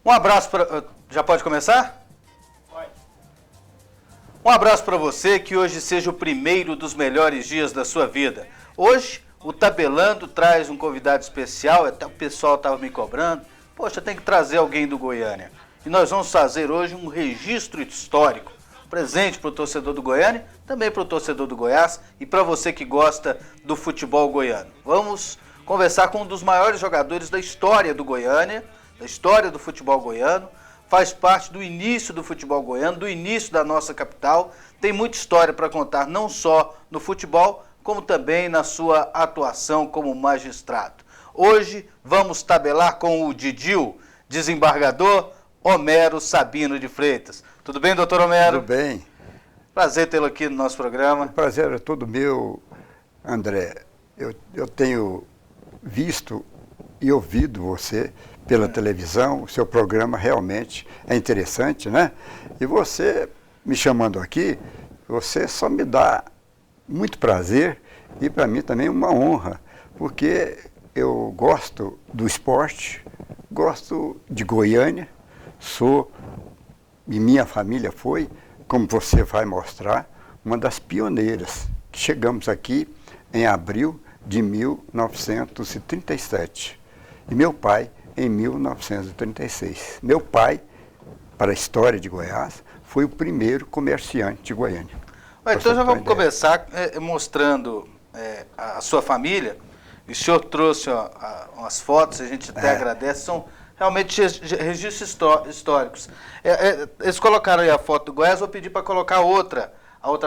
Um abraço para... Já pode começar? Pode. Um abraço para você, que hoje seja o primeiro dos melhores dias da sua vida. Hoje, o Tabelando traz um convidado especial, até o pessoal estava me cobrando. Poxa, tem que trazer alguém do Goiânia. E nós vamos fazer hoje um registro histórico. Presente para o torcedor do Goiânia, também para o torcedor do Goiás e para você que gosta do futebol goiano. Vamos conversar com um dos maiores jogadores da história do Goiânia, da história do futebol goiano, faz parte do início do futebol goiano, do início da nossa capital, tem muita história para contar, não só no futebol, como também na sua atuação como magistrado. Hoje vamos tabelar com o Didil, desembargador Homero Sabino de Freitas. Tudo bem, doutor Homero? Tudo bem. Prazer tê-lo aqui no nosso programa. O prazer é todo meu, André. Eu tenho visto e ouvido você pela televisão, o seu programa realmente é interessante, né? E você, me chamando aqui, você só me dá muito prazer e para mim também uma honra, porque eu gosto do esporte, gosto de Goiânia, e minha família foi, como você vai mostrar, uma das pioneiras. Chegamos aqui em abril de 1937 e meu pai em 1936. Meu pai, para a história de Goiás, foi o primeiro comerciante de Goiânia. Então já vamos começar mostrando a sua família. O senhor trouxe umas fotos, a gente até agradece, são realmente registros históricos. Eles colocaram aí a foto do Goiás, vou pedir para colocar a outra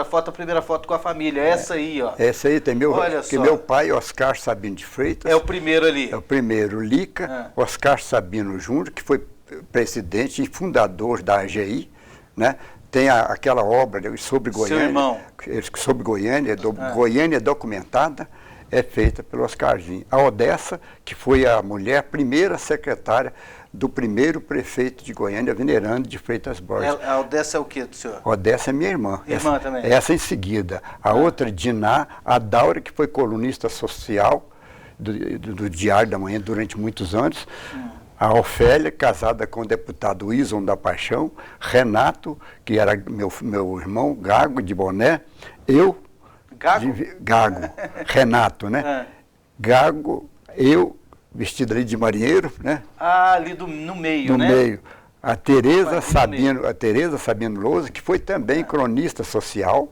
foto, a primeira foto com a família, essa aí, ó. Essa aí tem meu pai, Oscar Sabino de Freitas. É o primeiro ali. É o primeiro, Lica, Oscar Sabino Júnior, que foi presidente e fundador da AGI, né? Tem aquela obra sobre Goiânia. Seu irmão. Sobre Goiânia, Goiânia Documentada, é feita pelo Oscarzinho. A Odessa, que foi a primeira secretária do primeiro prefeito de Goiânia, Venerando de Freitas Borges. A Odessa é o que do senhor? A Odessa é minha irmã. Irmã também? Essa em seguida. A outra, Diná, a Daura, que foi colunista social do Diário da Manhã durante muitos anos. A Ofélia, casada com o deputado Wilson da Paixão. Renato, que era meu irmão, Gago, de boné. Eu... Gago, Renato, né? Gago, eu, vestido ali de marinheiro, né? Ah, ali no meio, né? No meio. A Tereza Sabino Lousa, que foi também cronista social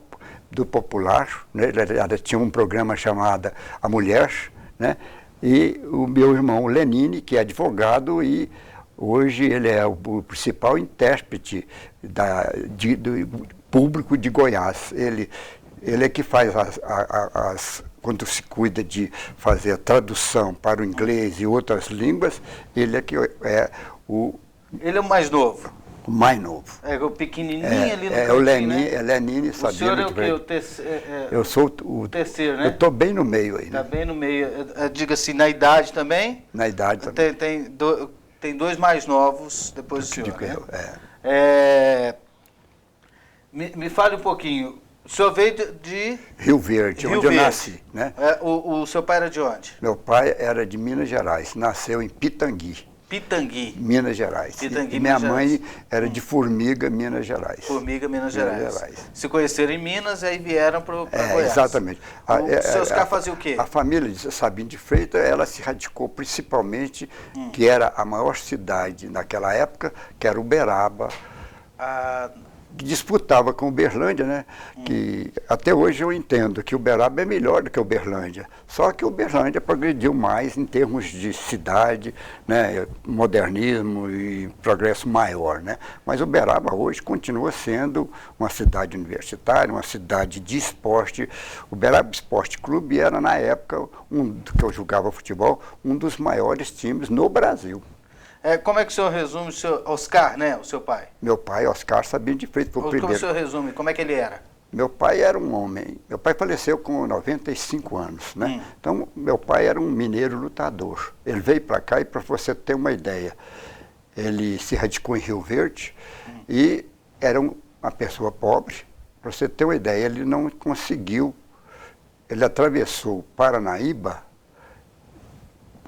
do Popular, né? Ela tinha um programa chamado A Mulher, né? E o meu irmão Lenine, que é advogado e hoje ele é o principal intérprete do público de Goiás. Ele é que faz quando se cuida de fazer a tradução para o inglês e outras línguas, ele é que é o... Ele é o mais novo? O mais novo. É o pequenininho ali no cantinho, o Lenine, né? é Lenine Sabino. O senhor é o quê? O terceiro? Eu sou o terceiro, né? Eu estou bem no meio aí. Está né? bem no meio. Diga assim, na idade também? Na idade também. Tem dois mais novos depois do senhor, né? Me fale um pouquinho. O senhor veio de... Rio Verde, onde eu nasci, né? O seu pai era de onde? Meu pai era de Minas Gerais, nasceu em Pitangui. Pitangui. Minas Gerais. Pitangui, e minha Minas mãe Gerais. era de Formiga, Minas Gerais. Formiga, Minas Gerais. Se conheceram em Minas e aí vieram para Goiás. Exatamente. O seu Oscar fazia o quê? A família de Sabino de Freitas, ela se radicou principalmente, que era a maior cidade naquela época, que era Uberaba, que disputava com Uberlândia, né? Que até hoje eu entendo que Uberaba é melhor do que Uberlândia. Só que Uberlândia progrediu mais em termos de cidade, né? Modernismo e progresso maior, né? Mas Uberaba hoje continua sendo uma cidade universitária, uma cidade de esporte. Uberaba Esporte Clube era, na época, que eu jogava futebol, um dos maiores times no Brasil. Como é que o senhor resume o seu Oscar, né, o seu pai? Meu pai, Oscar Sabino de Freitas, foi o primeiro. Como o senhor resume? Como é que ele era? Meu pai era um homem. Meu pai faleceu com 95 anos, né? Então, meu pai era um mineiro lutador. Ele veio para cá e, para você ter uma ideia, ele se radicou em Rio Verde e era uma pessoa pobre. Para você ter uma ideia, ele não conseguiu, ele atravessou Paranaíba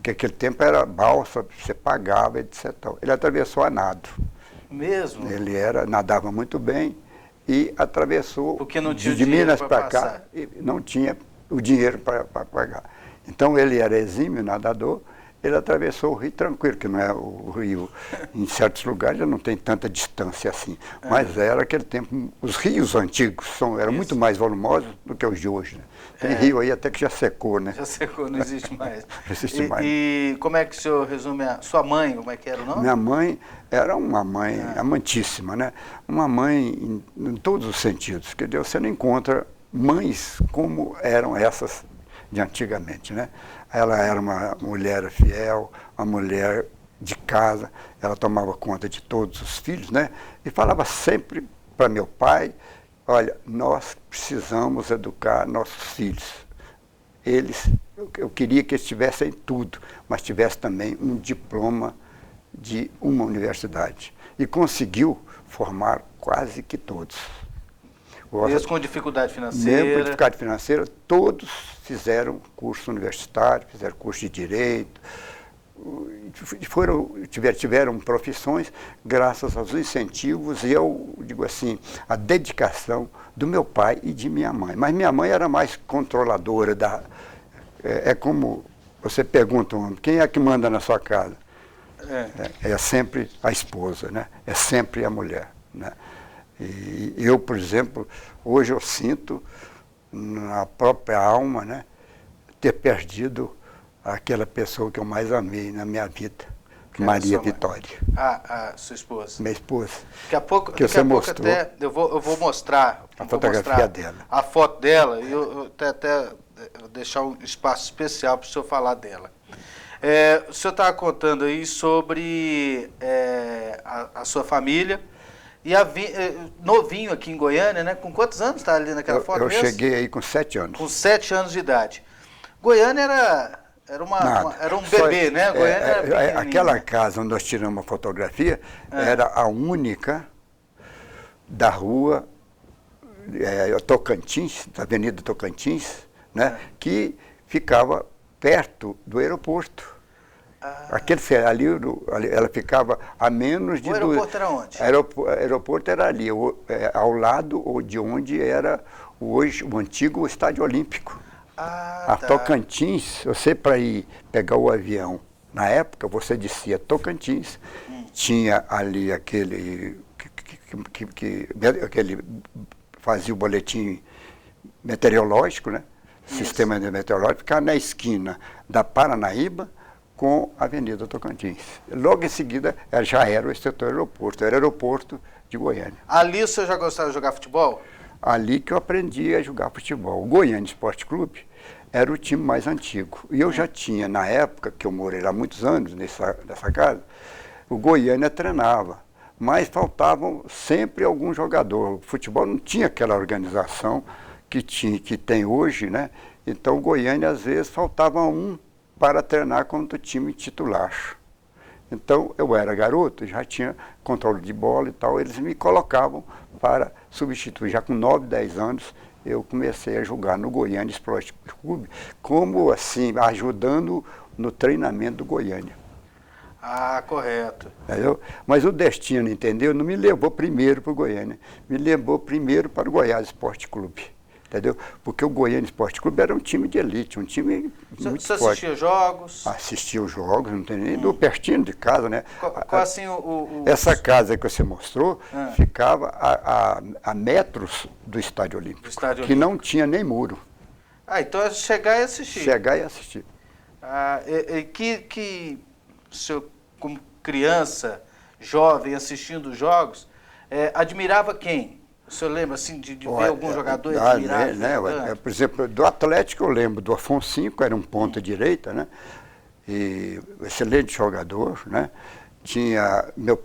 porque aquele tempo era balsa, você pagava, etc. Ele atravessou a nado. Mesmo? Ele nadava muito bem e atravessou porque não tinha de Minas para cá passar. e não tinha o dinheiro para pagar. Então ele era exímio nadador, ele atravessou o rio tranquilo, que não é o rio, em certos lugares já não tem tanta distância assim. Mas era aquele tempo, os rios antigos eram muito mais volumosos do que os de hoje. Né? Tem rio aí até que já secou, né? Já secou, não existe mais. Não existe mais. E como é que o senhor resume sua mãe, como é que era o nome? Minha mãe era uma mãe amantíssima, né? Uma mãe em todos os sentidos, que Deus, você não encontra mães como eram essas de antigamente, né? Ela era uma mulher fiel, uma mulher de casa, ela tomava conta de todos os filhos, né? E falava sempre para meu pai, olha, nós precisamos educar nossos filhos. Eu queria que eles tivessem tudo, mas tivessem também um diploma de uma universidade. E conseguiu formar quase que todos. Mesmo com dificuldade financeira? Mesmo com dificuldade financeira, todos fizeram curso universitário, fizeram curso de direito, tiveram profissões graças aos incentivos e eu digo assim, a dedicação do meu pai e de minha mãe. Mas minha mãe era mais controladora é como você pergunta, quem é que manda na sua casa? É sempre a esposa, né? É sempre a mulher, né? E eu, por exemplo, hoje eu sinto na própria alma, né, ter perdido aquela pessoa que eu mais amei na minha vida, Maria Vitória. A sua esposa. Minha esposa. Daqui a pouco, que você mostrou até eu vou mostrar a fotografia dela. A foto dela, e eu até vou deixar um espaço especial para o senhor falar dela. O senhor estava contando aí sobre a sua família. E novinho aqui em Goiânia, né? Com quantos anos está ali naquela foto mesmo? Eu cheguei aí com 7 anos. Com 7 anos de idade. Goiânia era um bebê, né? Goiânia era aquela casa onde nós tiramos a fotografia era a única da rua Tocantins, da Avenida Tocantins, né? Que ficava perto do aeroporto. Ali, ela ficava a menos de... O aeroporto era onde? O aeroporto era ali, ao lado de onde era hoje o antigo Estádio Olímpico. A Tocantins, você para ir pegar o avião, na época você descia Tocantins, tinha ali aquele que fazia o boletim meteorológico, né? Sistema meteorológico, ficava na esquina da Paranaíba com a Avenida Tocantins. Logo em seguida, já era o setor aeroporto, era o aeroporto de Goiânia. Ali o senhor já gostava de jogar futebol? Ali que eu aprendi a jogar futebol. O Goiânia Esporte Clube era o time mais antigo. E eu já tinha, na época, que eu morei lá muitos anos nessa casa, o Goiânia treinava, mas faltavam sempre algum jogador. O futebol não tinha aquela organização que tem hoje, né? Então o Goiânia, às vezes, faltava um para treinar contra o time titular. Então, eu era garoto, já tinha controle de bola e tal, eles me colocavam para substituir. Já com 9, 10 anos, eu comecei a jogar no Goiânia Esporte Clube, como assim, ajudando no treinamento do Goiânia. Ah, correto. Entendeu? Mas o destino, entendeu? Não me levou primeiro para o Goiânia, me levou primeiro para o Goiás Esporte Clube. Entendeu? Porque o Goiânia Esporte Clube era um time de elite, um time muito forte. Você assistia jogos? Assistia os jogos, não tem nem do pertinho de casa, né? Qual assim Essa casa que você mostrou ficava a metros do Estádio Olímpico, que não tinha nem muro. Então é chegar e assistir. Chegar e assistir. Que o senhor, como criança, jovem, assistindo os jogos, admirava quem? O senhor lembra, assim, de ver algum jogador admirável? Por exemplo, do Atlético eu lembro do Afonso, era um ponta direita, né? E excelente jogador, né? Tinha meu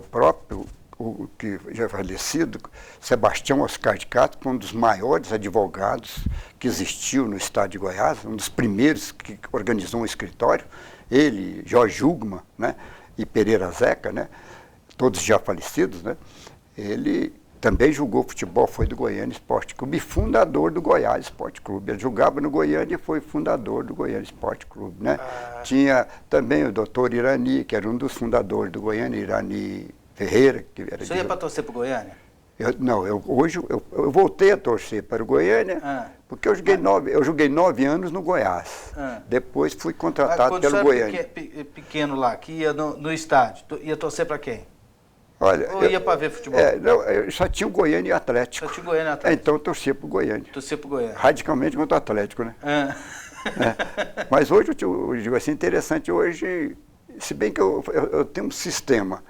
próprio, o que já é falecido, Sebastião Oscar de Castro, um dos maiores advogados que existiu no estado de Goiás, um dos primeiros que organizou um escritório, ele, Jorge Hugman, né? E Pereira Zeca, né? Todos já falecidos, né? Ele também jogou futebol, foi do Goiânia Esporte Clube e fundador do Goiás Esporte Clube. Ele jogava no Goiânia e foi fundador do Goiânia Esporte Clube, né? Tinha também o doutor Irani, que era um dos fundadores do Goiânia, Irani Ferreira. Que era Você ia para torcer para o Goiânia? Hoje eu voltei a torcer para o Goiânia, porque eu joguei 9 anos no Goiás. Depois fui contratado pelo Goiânia. Pequeno lá, que ia no estádio, ia torcer para quem? Olha, ou ia para ver futebol? Eu só tinha o Goiânia e o Atlético. Só tinha o Goiânia e o Atlético. Então eu torcia para o Goiânia. Torcia para o Goiânia. Radicalmente contra o Atlético, né? Mas hoje, eu digo assim, interessante, hoje, se bem que eu tenho um sistema,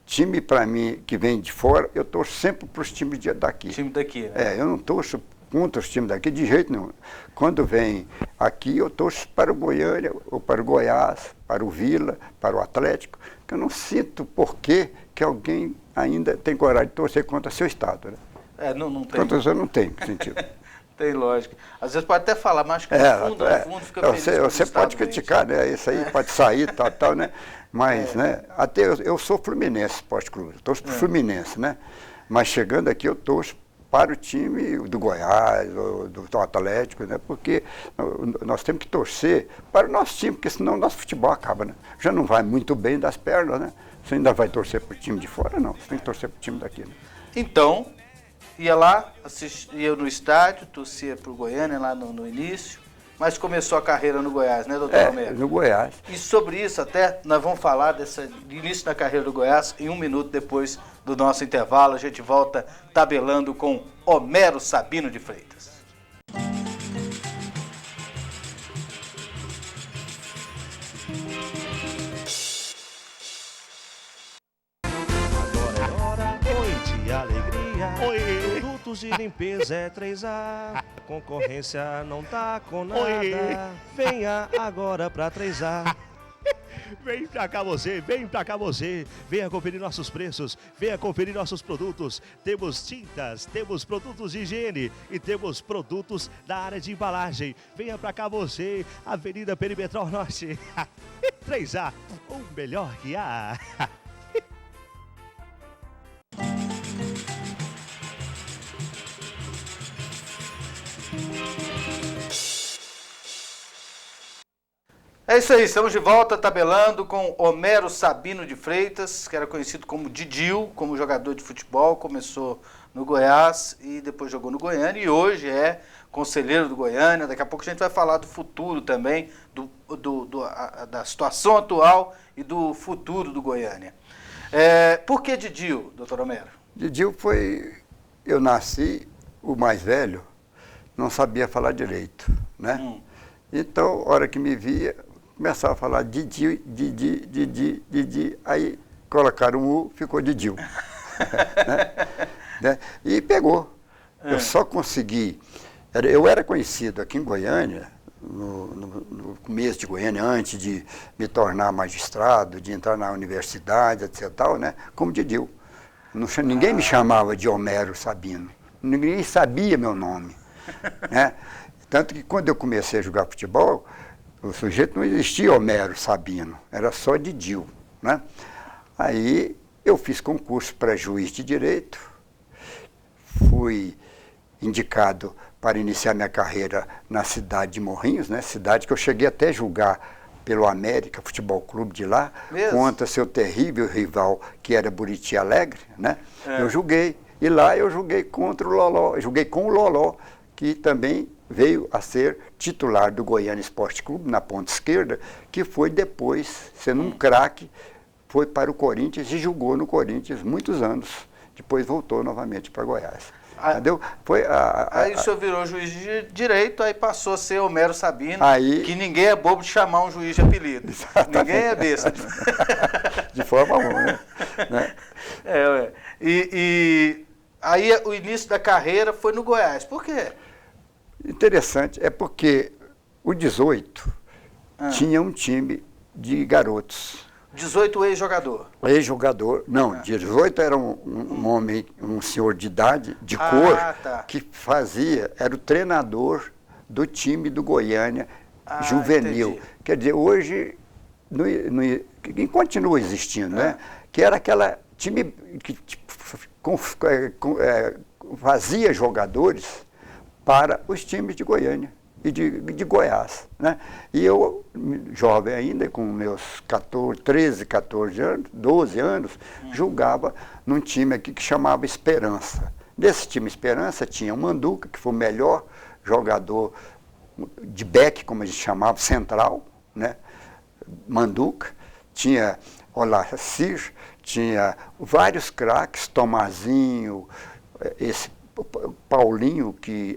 time para mim que vem de fora, eu torço sempre para os times daqui. Time daqui, né? Eu não torço contra os times daqui de jeito nenhum. Quando vem aqui, eu torço para o Goiânia, ou para o Goiás, para o Vila, para o Atlético, que eu não sinto por que alguém ainda tem coragem de torcer contra seu estado, né? Não tem. Contra você não tem sentido. Tem lógica. Às vezes pode até falar, mas que no fundo fica feliz. Você pode criticar, né? Isso aí pode sair, tal, né? Mas, né? Até eu sou Fluminense Esporte Clube, eu torço para o Fluminense, né? Mas chegando aqui eu torço para o time do Goiás, do Atlético, né? Porque nós temos que torcer para o nosso time, porque senão o nosso futebol acaba, né? Já não vai muito bem das pernas, né? Você ainda vai torcer para o time de fora? Não, você tem que torcer para o time daqui, né? Então, ia lá, ia no estádio, torcia para o Goiânia lá no início, mas começou a carreira no Goiás, né, doutor Romero? No Goiás. E sobre isso até, nós vamos falar do início da carreira do Goiás em 1 minuto depois do nosso intervalo. A gente volta tabelando com Homero Sabino de Freitas. Produtos de limpeza é 3A, concorrência não tá com nada. Venha agora pra 3A. Vem pra cá você, venha conferir nossos preços, venha conferir nossos produtos. Temos tintas, temos produtos de higiene e temos produtos da área de embalagem. Venha pra cá você, Avenida Perimetral Norte. 3A, o melhor que há. É isso aí, estamos de volta tabelando com Homero Sabino de Freitas, que era conhecido como Didil, como jogador de futebol, começou no Goiás e depois jogou no Goiânia e hoje é conselheiro do Goiânia. Daqui a pouco a gente vai falar do futuro também, da situação atual e do futuro do Goiânia. Por que Didil, doutor Homero? Didil eu nasci, o mais velho, não sabia falar direito, né? Então, a hora que me via, começava a falar Didi, aí colocaram um U, ficou Didil. né? E pegou. Eu só consegui, eu era conhecido aqui em Goiânia, no começo de Goiânia, antes de me tornar magistrado, de entrar na universidade, etc. Tal, né? Como Didil. Ninguém me chamava de Homero Sabino, ninguém sabia meu nome. Né? Tanto que quando eu comecei a jogar futebol, o sujeito não existia Homero Sabino, era só Didil, né? Aí eu fiz concurso para juiz de direito, fui indicado para iniciar minha carreira na cidade de Morrinhos, né? Cidade que eu cheguei até a jogar pelo América Futebol Clube de lá, contra seu terrível rival que era Buriti Alegre, né? Eu joguei, e lá eu joguei contra o Loló, joguei com o Loló, que também veio a ser titular do Goiânia Esporte Clube, na ponta esquerda, que foi depois, sendo um craque, foi para o Corinthians e jogou no Corinthians muitos anos. Depois voltou novamente para Goiás. Entendeu? Aí o senhor virou juiz de direito, aí passou a ser Homero Sabino, que ninguém é bobo de chamar um juiz de apelido. Exatamente. Ninguém é besta. De forma alguma, né? E aí o início da carreira foi no Goiás. Por quê? Interessante, é porque o 18 tinha um time de garotos. 18 ex-jogador? Ex-jogador, não, 18 era um homem, um senhor de idade, de cor, que era o treinador do time do Goiânia juvenil. Entendi. Quer dizer, hoje continua existindo, né? Que era aquela time que fazia jogadores para os times de Goiânia e de Goiás, né? E eu, jovem ainda, com meus 13, 14 anos, 12 anos, jogava num time aqui que chamava Esperança. Nesse time Esperança tinha o Manduca, que foi o melhor jogador de back, como a gente chamava, central, né? Manduca, tinha Olacir, tinha vários craques, Tomazinho, esse Paulinho, que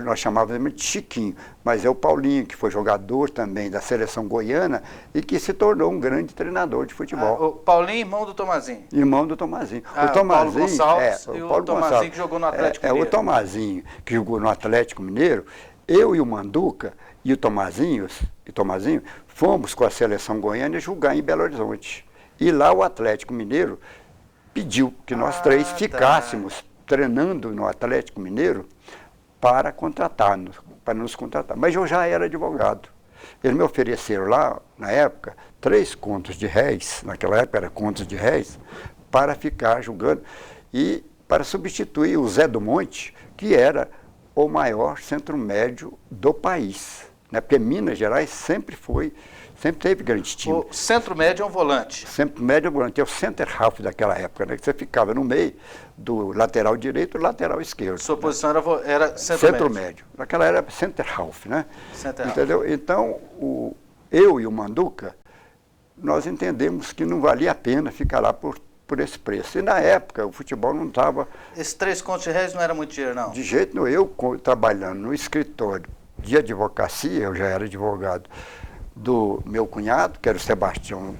nós chamávamos de Chiquinho, mas é o Paulinho, que foi jogador também da seleção goiana e que se tornou um grande treinador de futebol. O Paulinho, irmão do Tomazinho. Irmão do Tomazinho. O Tomazinho, Paulo Gonçalves e o Tomazinho que jogou no Atlético Mineiro. O Tomazinho que jogou no Atlético Mineiro, eu e o Manduca e o Tomazinho fomos com a seleção goiana jogar em Belo Horizonte. E lá o Atlético Mineiro pediu que nós três ficássemos treinando no Atlético Mineiro para nos contratar. Mas eu já era advogado. Eles me ofereceram lá, na época, 3 contos de réis, naquela época era contos de réis, para ficar julgando e para substituir o Zé do Monte, que era o maior centro médio do país, né? Porque Minas Gerais sempre teve grande time. O centro médio é um volante. Centro médio é um volante, é o center half daquela época, né? Que você ficava no meio do lateral direito e lateral esquerdo. Sua posição era centro médio. Naquela era center half, né? Entendeu? Half. Então, eu e o Manduca, nós entendemos que não valia a pena ficar lá por esse preço. E na época o futebol não estava... Esses 3 contos de réis não era muito dinheiro, não? De jeito nenhum. Eu trabalhando no escritório de advocacia, eu já era advogado do meu cunhado, que era o Sebastião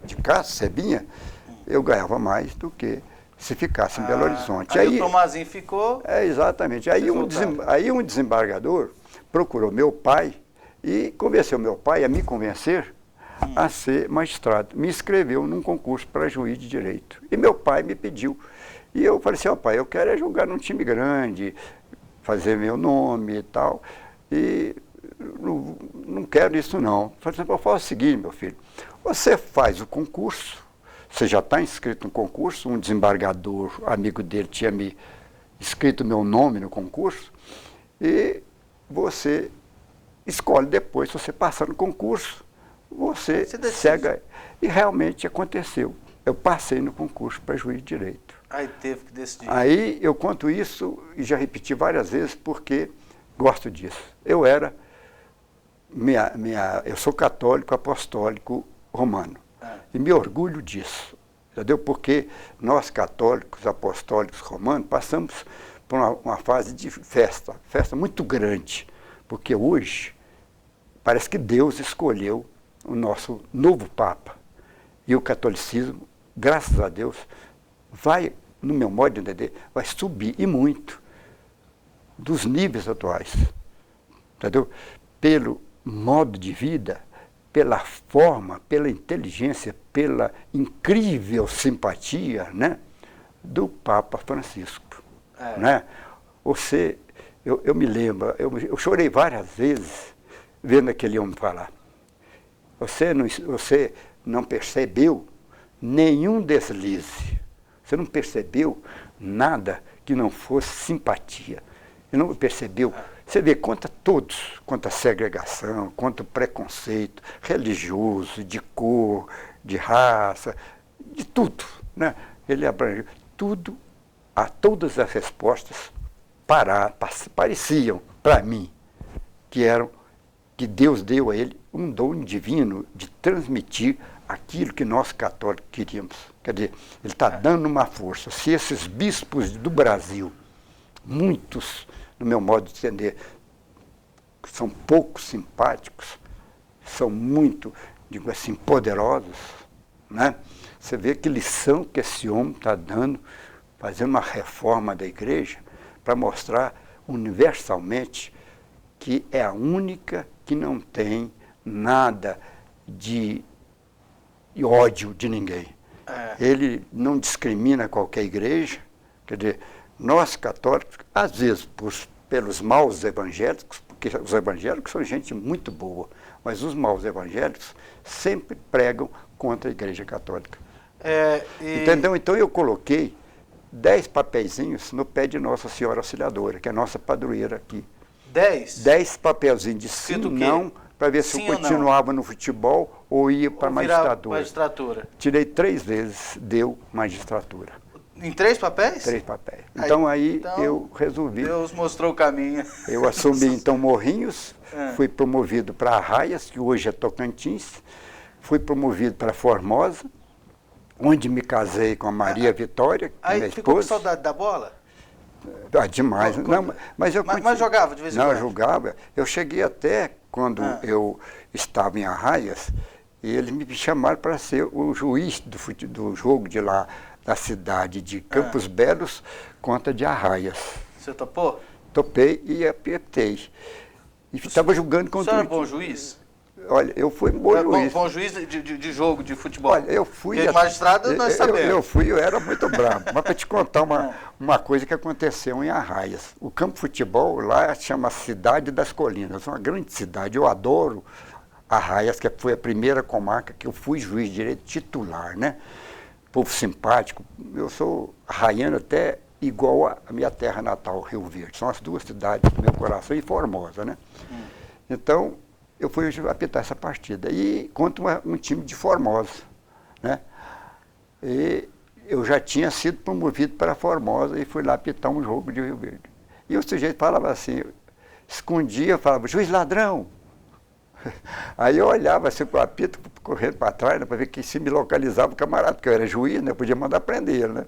de Castro, Sebinha, eu ganhava mais do que se ficasse em Belo Horizonte. Aí o Tomazinho ficou... Exatamente. Aí um desembargador procurou meu pai e convenceu meu pai a me convencer a ser magistrado. Me inscreveu num concurso para juiz de direito. E meu pai me pediu. E eu falei assim, pai, eu quero jogar num time grande, fazer meu nome e tal. E não quero isso não. Eu falei assim, eu faço o seguinte, meu filho, você faz o concurso, você já está inscrito no concurso, um desembargador, amigo dele, tinha me escrito meu nome no concurso, e você escolhe depois, se você passar no concurso, você segue. E realmente aconteceu. Eu passei no concurso para juiz de direito. Aí teve que decidir. Aí eu conto isso e já repeti várias vezes porque gosto disso. Eu sou católico apostólico romano e me orgulho disso, entendeu? Porque nós católicos apostólicos romanos passamos por uma fase de festa muito grande, porque hoje parece que Deus escolheu o nosso novo Papa e o catolicismo, graças a Deus, vai, no meu modo de entender, vai subir e muito dos níveis atuais, entendeu? Pelo modo de vida, pela forma, pela inteligência, pela incrível simpatia, né, do Papa Francisco, né? Eu me lembro, eu chorei várias vezes vendo aquele homem falar. Você não percebeu nenhum deslize, você não percebeu nada que não fosse simpatia. Você não percebeu. Você vê, quanta segregação, quanto preconceito religioso, de cor, de raça, de tudo, né? Ele abrangeu tudo, todas as respostas pareciam, para mim, que Deus deu a ele um dom divino de transmitir aquilo que nós católicos queríamos. Quer dizer, ele está dando uma força. Se esses bispos do Brasil, muitos, no meu modo de entender, são pouco simpáticos, são muito, digo assim, poderosos, né? Você vê que lição que esse homem está dando, fazendo uma reforma da igreja, para mostrar universalmente que é a única que não tem nada de ódio de ninguém. Ele não discrimina qualquer igreja, quer dizer, nós católicos, às vezes pelos maus evangélicos, porque os evangélicos são gente muito boa, mas os maus evangélicos sempre pregam contra a igreja católica. Entendeu? Então eu coloquei 10 papeizinhos no pé de Nossa Senhora Auxiliadora, que é a nossa padroeira aqui. 10? 10 papelzinhos de sim, não, para ver se Sim eu continuava no futebol ou ia para a magistratura. Magistratura. Tirei 3 vezes, deu magistratura. Em 3 papéis? 3 papéis. Então aí então, eu resolvi. Deus mostrou o caminho. Eu assumi então Morrinhos, fui promovido para Arraias, que hoje é Tocantins, fui promovido para Formosa, onde me casei com a Maria Vitória, que é minha ficou com esposa. saudade da bola? Ah, demais. Não, mas jogava de vez em quando? Não, jogava. Eu cheguei até, quando eu estava em Arraias, e eles me chamaram para ser o juiz do jogo de lá, da cidade de Campos Belos, contra de Arraias. Você topou? Topei e apertei. E estava jogando contra o senhor é bom juiz? Olha, eu fui um bom juiz. Bom juiz de jogo, de futebol? Olha, eu fui... Porque magistrado nós sabemos. Eu era muito bravo. Mas para te contar uma coisa que aconteceu em Arraias. O campo de futebol lá chama Cidade das Colinas, uma grande cidade. Eu adoro Arraias, que foi a primeira comarca que eu fui juiz de direito titular, né? Povo simpático. Eu sou arraiano até igual a minha terra natal, Rio Verde. São as 2 cidades do meu coração e Formosa, né? Então, eu fui apitar essa partida. E contra um time de Formosa, né? E eu já tinha sido promovido para Formosa e fui lá apitar um jogo de Rio Verde. E o sujeito falava assim, escondia, falava, juiz ladrão. Aí eu olhava assim para o apito, correndo para trás, né, para ver que se me localizava o camarada, porque eu era juiz, né? Eu podia mandar prender, né?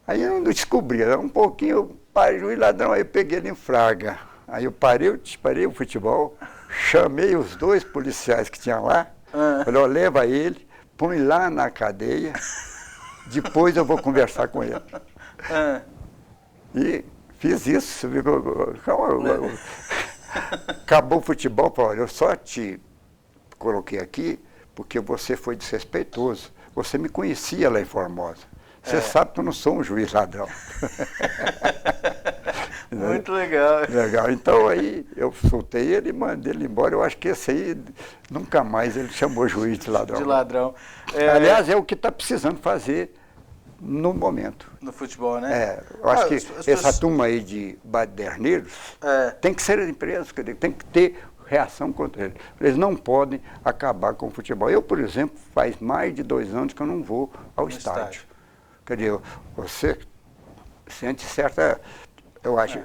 Aí eu não descobria, um pouquinho, eu parei, juiz ladrão, aí eu peguei ele em flagra. Aí eu disparei o futebol, chamei os 2 policiais que tinham lá, falei, ó, leva ele, põe lá na cadeia, depois eu vou conversar com ele. E fiz isso. Acabou o futebol, falei, olha, eu só te coloquei aqui porque você foi desrespeitoso. Você me conhecia lá em Formosa. Você sabe que eu não sou um juiz ladrão. Muito legal. Legal. Então aí eu soltei ele e mandei ele embora. Eu acho que esse aí, nunca mais ele chamou juiz de ladrão. De ladrão. Aliás, é o que está precisando fazer no momento. No futebol, né? Eu acho que essa turma aí de baderneiros tem que ser empresas, tem que ter reação contra eles. Eles não podem acabar com o futebol. Eu, por exemplo, faz mais de 2 anos que eu não vou ao estádio. Quer dizer, você sente certa, eu acho,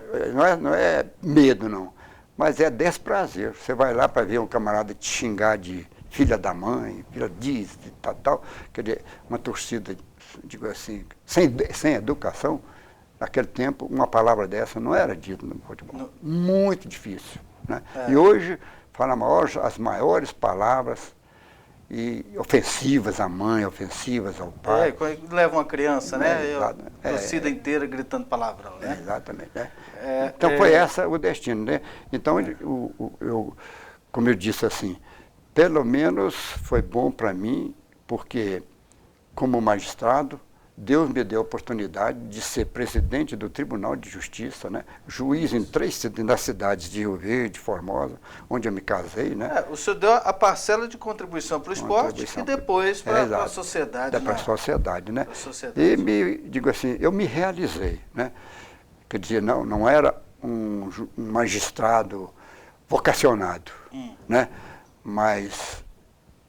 não é medo não, mas é desprazer. Você vai lá para ver um camarada te xingar de filha da mãe, filha disso, de tal, quer dizer, uma torcida, digo assim, sem educação. Naquele tempo, uma palavra dessa não era dita no futebol. Muito difícil, né? E hoje, fala as maiores palavras e ofensivas à mãe, ofensivas ao pai. Quando leva uma criança, né? A torcida inteira gritando palavrão, né? Exatamente. Né? Então foi essa o destino, né? Então, como eu disse assim, pelo menos foi bom para mim, porque como magistrado, Deus me deu a oportunidade de ser presidente do Tribunal de Justiça, né? Juiz em 3 das cidades de Rio Verde, Formosa, onde eu me casei, né? O senhor deu a parcela de contribuição para o esporte e depois para a sociedade. Para a sociedade, né? Sociedade. E digo assim, eu me realizei, né? Quer dizer, não era um magistrado vocacionado, né? Mas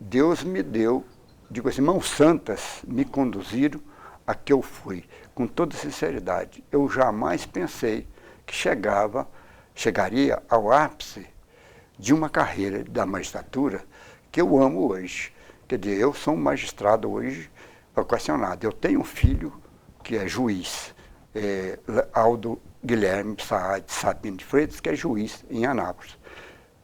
Deus me deu, digo assim, mãos santas me conduziram a que eu fui, com toda sinceridade. Eu jamais pensei que chegaria ao ápice de uma carreira da magistratura que eu amo hoje. Quer dizer, eu sou um magistrado hoje vocacionado. Eu tenho um filho que é juiz, Aldo Guilherme Saad Sabino de Freitas, que é juiz em Anápolis,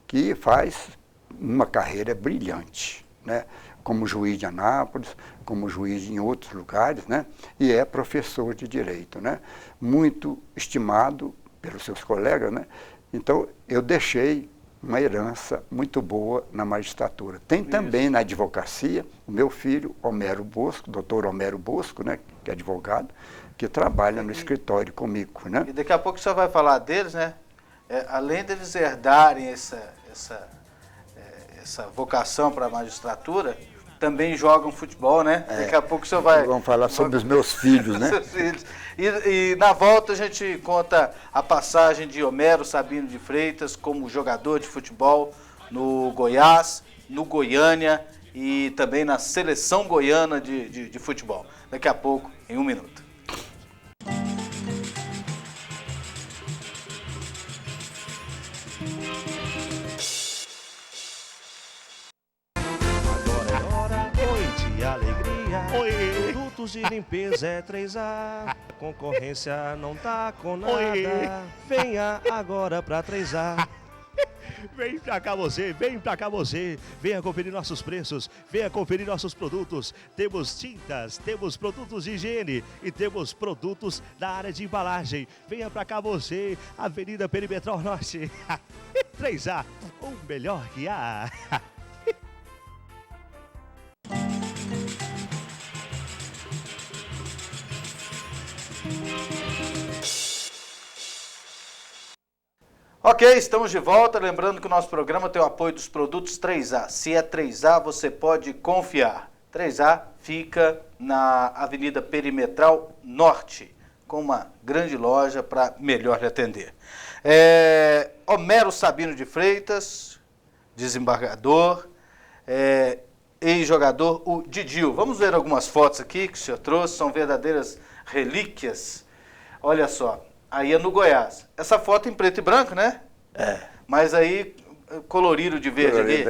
que faz uma carreira brilhante, né? Como juiz de Anápolis, como juiz em outros lugares, né? E é professor de direito, né? Muito estimado pelos seus colegas, né? Então, eu deixei uma herança muito boa na magistratura. Tem também na advocacia o meu filho, Homero Bosco, doutor Homero Bosco, né? Que é advogado, que trabalha no escritório comigo, né? E daqui a pouco o senhor vai falar deles, né? Além deles herdarem essa vocação para a magistratura, também jogam futebol, né? Daqui a pouco o senhor vai... Vamos falar sobre os meus filhos, né? Seus filhos. E na volta a gente conta a passagem de Homero Sabino de Freitas como jogador de futebol no Goiás, no Goiânia e também na seleção goiana de futebol. Daqui a pouco, em 1 minuto. Produtos de limpeza é 3A, concorrência não tá com nada. Venha agora pra 3A. Vem pra cá você, vem pra cá você. Venha conferir nossos preços, venha conferir nossos produtos. Temos tintas, temos produtos de higiene e temos produtos da área de embalagem. Venha pra cá você, Avenida Perimetral Norte. 3A, o melhor que há. Ok, estamos de volta. Lembrando que o nosso programa tem o apoio dos produtos 3A. Se é 3A, você pode confiar. 3A fica na Avenida Perimetral Norte, com uma grande loja para melhor lhe atender. Homero Sabino de Freitas, desembargador, ex-jogador, o Didil. Vamos ver algumas fotos aqui que o senhor trouxe, são verdadeiras relíquias. Olha só. Aí é no Goiás. Essa foto em preto e branco, né? Mas aí colorido de verde aqui.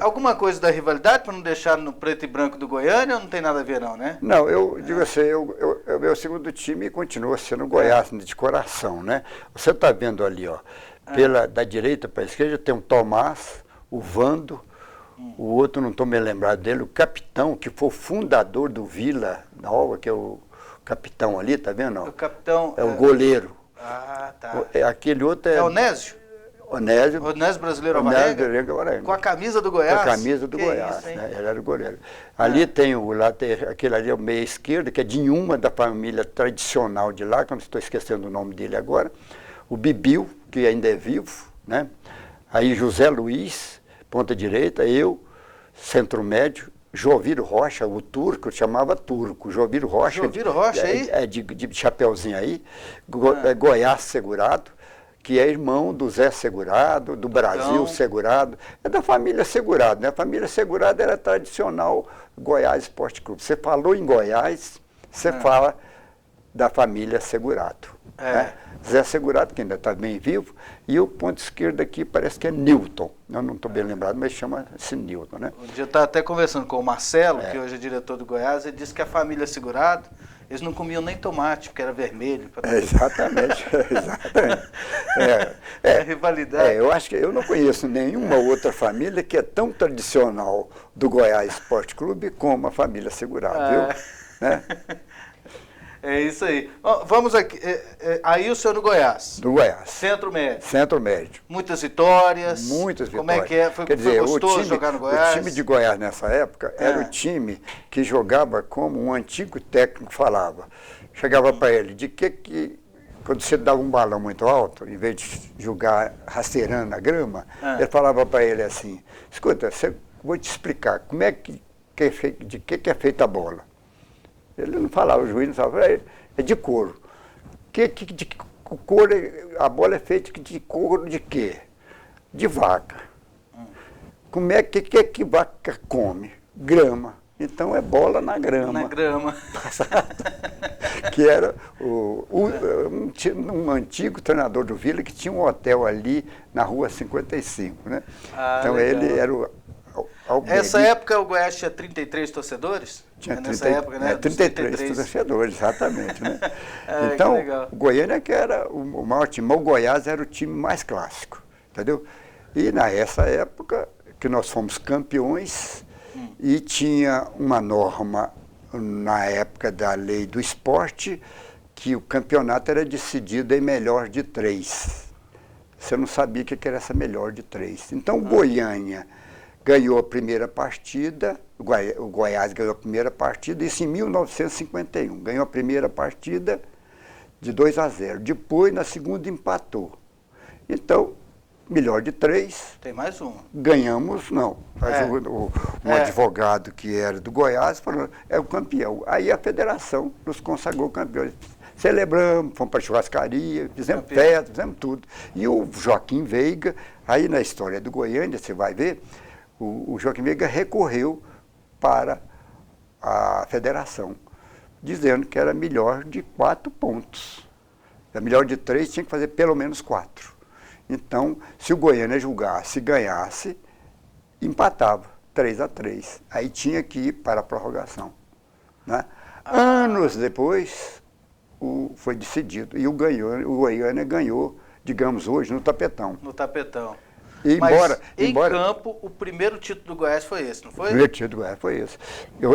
Alguma coisa da rivalidade para não deixar no preto e branco do Goiânia ou não tem nada a ver não, né? Não, eu digo assim, meu segundo time continua sendo o Goiás de coração, né? Você está vendo ali, ó, da direita para a esquerda tem o Tomás, o Vando, o outro não estou me lembrado dele, o capitão, que foi o fundador do Vila Nova, que é o capitão ali, tá vendo? O capitão... É o goleiro. Ah, tá. Aquele outro é... É o Onésio? Onésio Brasileiro Alvarenga? Com a camisa do Goiás? Com a camisa do Goiás, isso, né? Ele era o goleiro. Ali tem aquele ali é o meia esquerda, que é de uma da família tradicional de lá, que eu não estou esquecendo o nome dele agora. O Bibil, que ainda é vivo, né? Aí José Luiz, ponta direita, eu, centro médio, Joviro Rocha, o turco, chamava turco. Joviro Rocha. Joviro Rocha aí? De chapeuzinho aí. Goiás Segurado, que é irmão do Zé Segurado, do Brasil Segurado. É da família Segurado, né? A família Segurado era tradicional Goiás Esporte Clube. Você falou em Goiás, você fala da família Segurado. Né? Zé Segurado, que ainda está bem vivo, e o ponto esquerdo aqui parece que é Newton. Eu não estou bem lembrado, mas chama-se Newton, né? Um dia eu estava até conversando com o Marcelo, que hoje é diretor do Goiás, ele disse que a família Segurado, eles não comiam nem tomate, porque era vermelho. Exatamente, exatamente. Rivalidade. Eu acho que eu não conheço nenhuma outra família que é tão tradicional do Goiás Esporte Clube como a família Segurado, viu? Né? É isso aí. Vamos aqui. Aí o senhor no Goiás. Do Goiás. Centro médio. Centro médio. Muitas vitórias. Muitas vitórias. Como é que é? Foi gostoso jogar no Goiás? O time de Goiás nessa época era o time que jogava como um antigo técnico falava. Chegava para ele, quando você dava um balão muito alto, em vez de jogar rasteirando na grama, ele falava para ele assim, escuta, vou te explicar, como é de que é feita a bola. Ele não falava, o juiz não falava, é de couro. Couro, a bola é feita de couro de quê? De vaca. Como é que vaca come? Grama. Então é bola na grama. Na grama. Que era um antigo treinador do Vila que tinha um hotel ali na rua 55, né? Então legal. Ele era Essa época o Goiás tinha 33 torcedores? Tinha nessa época, né? 33 torcedores, exatamente, né? Então, o Goiânia que era o maior time, o Goiás era o time mais clássico, entendeu? E nessa época que nós fomos campeões e tinha uma norma na época da lei do esporte que o campeonato era decidido em melhor de 3. Você não sabia o que era essa melhor de 3. Então, o Goiânia ganhou a primeira partida, o Goiás ganhou a primeira partida, isso em 1951. Ganhou a primeira partida de 2-0. Depois, na segunda, empatou. Então, melhor de 3. Tem mais uma. Ganhamos, não. Mas um advogado que era do Goiás falou, é o campeão. Aí a federação nos consagrou campeões. Celebramos, fomos para a churrascaria, fizemos festa, fizemos tudo. E o Joaquim Veiga, aí na história do Goiânia, você vai ver, o Joaquim Veiga recorreu para a federação, dizendo que era melhor de 4 pontos. A melhor de 3 tinha que fazer pelo menos 4. Então, se o Goiânia julgasse e ganhasse, empatava, 3-3. Aí tinha que ir para a prorrogação. Né? Anos depois, foi decidido. E o Goiânia ganhou, digamos hoje, no tapetão. No tapetão. Mas em campo, o primeiro título do Goiás foi esse, não foi? O primeiro título do Goiás foi esse.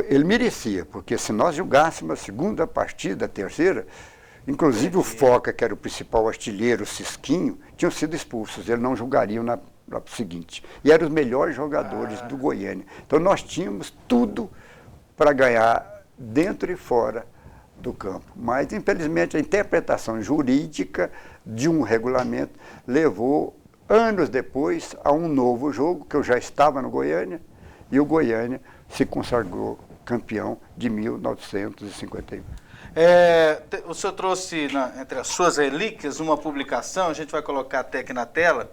Ele merecia, porque se nós julgássemos a segunda partida, a terceira, inclusive o Foca, que era o principal artilheiro, o Cisquinho, tinham sido expulsos. Eles não julgariam na seguinte. E eram os melhores jogadores do Goiânia. Então nós tínhamos tudo para ganhar dentro e fora do campo. Mas, infelizmente, a interpretação jurídica de um regulamento levou, anos depois, a um novo jogo, que eu já estava no Goiânia, e o Goiânia se consagrou campeão de 1951. O senhor trouxe, entre as suas relíquias, uma publicação, a gente vai colocar até aqui na tela,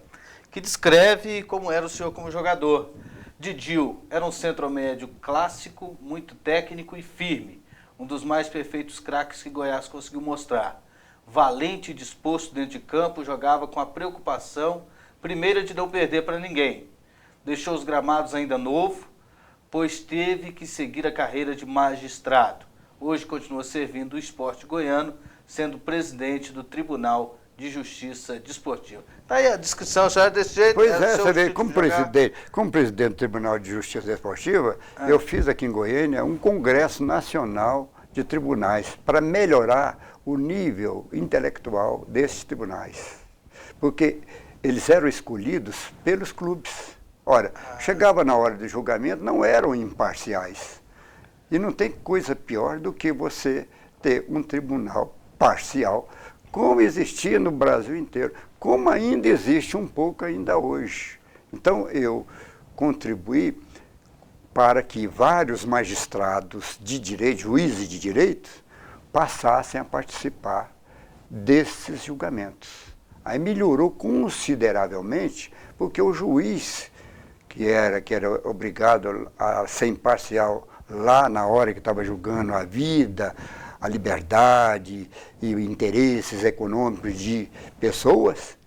que descreve como era o senhor como jogador. Didil era um centro-médio clássico, muito técnico e firme, um dos mais perfeitos craques que Goiás conseguiu mostrar. Valente e disposto dentro de campo, jogava com a preocupação, primeira, de não perder para ninguém. Deixou os gramados ainda novo, pois teve que seguir a carreira de magistrado. Hoje continua servindo o esporte goiano, sendo presidente do Tribunal de Justiça Desportiva. Está aí a descrição, já desse jeito. Pois você vê, como presidente do Tribunal de Justiça Desportiva, eu fiz aqui em Goiânia um congresso nacional de tribunais para melhorar o nível intelectual desses tribunais. Porque eles eram escolhidos pelos clubes. Ora, chegava na hora do julgamento, não eram imparciais. E não tem coisa pior do que você ter um tribunal parcial, como existia no Brasil inteiro, como ainda existe um pouco ainda hoje. Então, eu contribuí para que vários magistrados de direito, juízes de direito, passassem a participar desses julgamentos. Aí melhorou consideravelmente, porque o juiz, que era obrigado a ser imparcial lá na hora que estava julgando a vida, a liberdade e interesses econômicos de pessoas,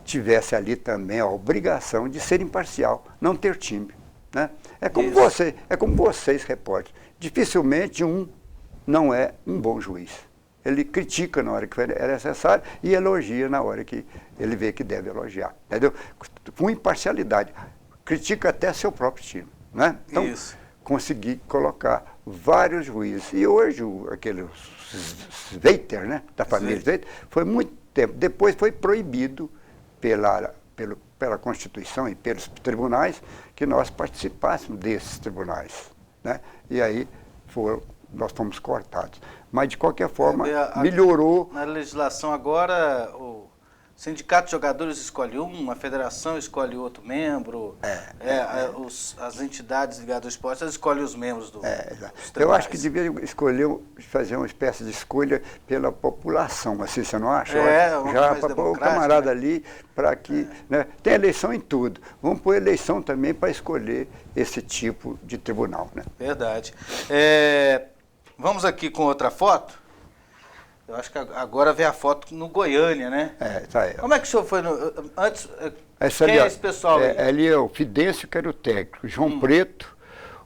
tivesse ali também a obrigação de ser imparcial, não ter time. Né? É como vocês, repórteres. Dificilmente um não é um bom juiz. Ele critica na hora que é necessário e elogia na hora que ele vê que deve elogiar. Entendeu? Com imparcialidade. Critica até seu próprio time. Né? Então, consegui colocar vários juízes. E hoje, aquele Sveiter, né, da família Sveiter, foi muito tempo. Depois foi proibido pela Constituição e pelos tribunais que nós participássemos desses tribunais. Né? E aí nós fomos cortados. Mas, de qualquer forma, melhorou. Na legislação agora, o sindicato de jogadores escolhe a federação escolhe outro membro, as entidades ligadas ao esporte escolhem os membros dos tribunais. Eu acho que devia fazer uma espécie de escolha pela população, assim, você não acha? Já para pôr o camarada ali, para que... Né, tem eleição em tudo. Vamos pôr eleição também para escolher esse tipo de tribunal. Né? Verdade. Vamos aqui com outra foto. Eu acho que agora vem a foto no Goiânia, né? Tá aí. Como é que o senhor foi antes? Quem é esse pessoal aí? Ali é o Fidêncio, que era o técnico, João Preto,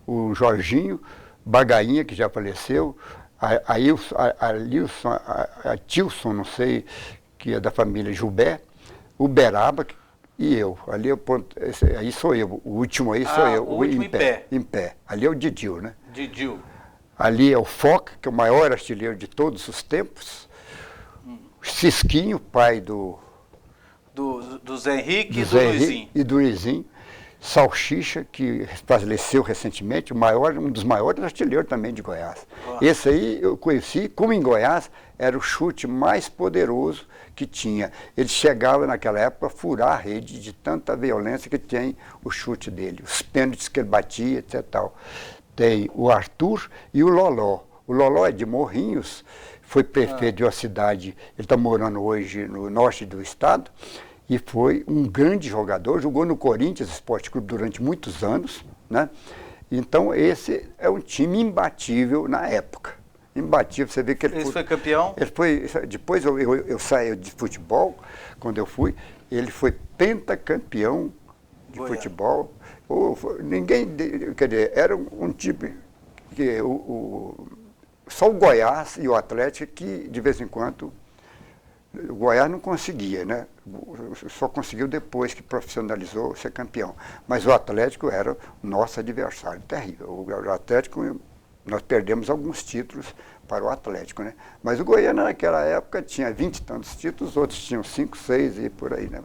o Jorginho, Bagainha, que já faleceu, a Tilson, não sei, que é da família Jubé, o Beraba e eu. Ali aí sou eu, o último aí sou eu. O último em pé. Ali é o Didil, né? Didil. Ali é o Foca, que é o maior artilheiro de todos os tempos. Cisquinho, pai do Zé Henrique e do Luizinho. E do Luizinho. Salsicha, que faleceu recentemente, um dos maiores artilheiros também de Goiás. Esse aí eu conheci, como em Goiás, era o chute mais poderoso que tinha. Ele chegava naquela época a furar a rede de tanta violência que tem o chute dele, os pênaltis que ele batia, etc. Tal. Tem o Arthur e o Loló. O Loló é de Morrinhos, foi prefeito de uma cidade, ele está morando hoje no norte do estado, e foi um grande jogador, jogou no Corinthians Esporte Clube durante muitos anos, né? Então esse é um time imbatível na época. Imbatível, você vê que ele foi campeão? Ele foi, depois eu saí de futebol, quando eu fui, ele foi pentacampeão de futebol. Ninguém, quer dizer, era um tipo que só o Goiás e o Atlético que, de vez em quando, o Goiás não conseguia, né? Só conseguiu depois que profissionalizou ser campeão. Mas o Atlético era o nosso adversário terrível. O Atlético, nós perdemos alguns títulos para o Atlético, né? Mas o Goiânia naquela época tinha 20 e tantos títulos, outros tinham 5, 6 e por aí, né?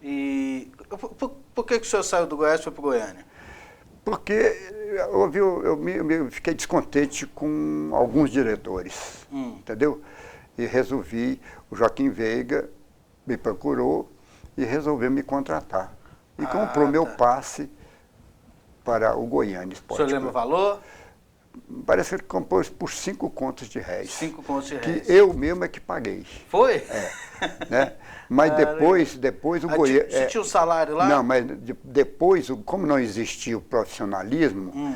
E por que o senhor saiu do Goiás e foi para o Goiânia? Porque eu fiquei descontente com alguns diretores, entendeu? E resolvi, o Joaquim Veiga me procurou e resolveu me contratar. E comprou meu passe para o Goiânia Esporte. O senhor lembra o valor? Parece que ele comprou por 5 contos de réis. 5 contos de réis. Que eu mesmo é que paguei. Foi? É. Né? Mas depois o Goiânia... Você tinha o salário lá? Não, mas depois, como não existia o profissionalismo,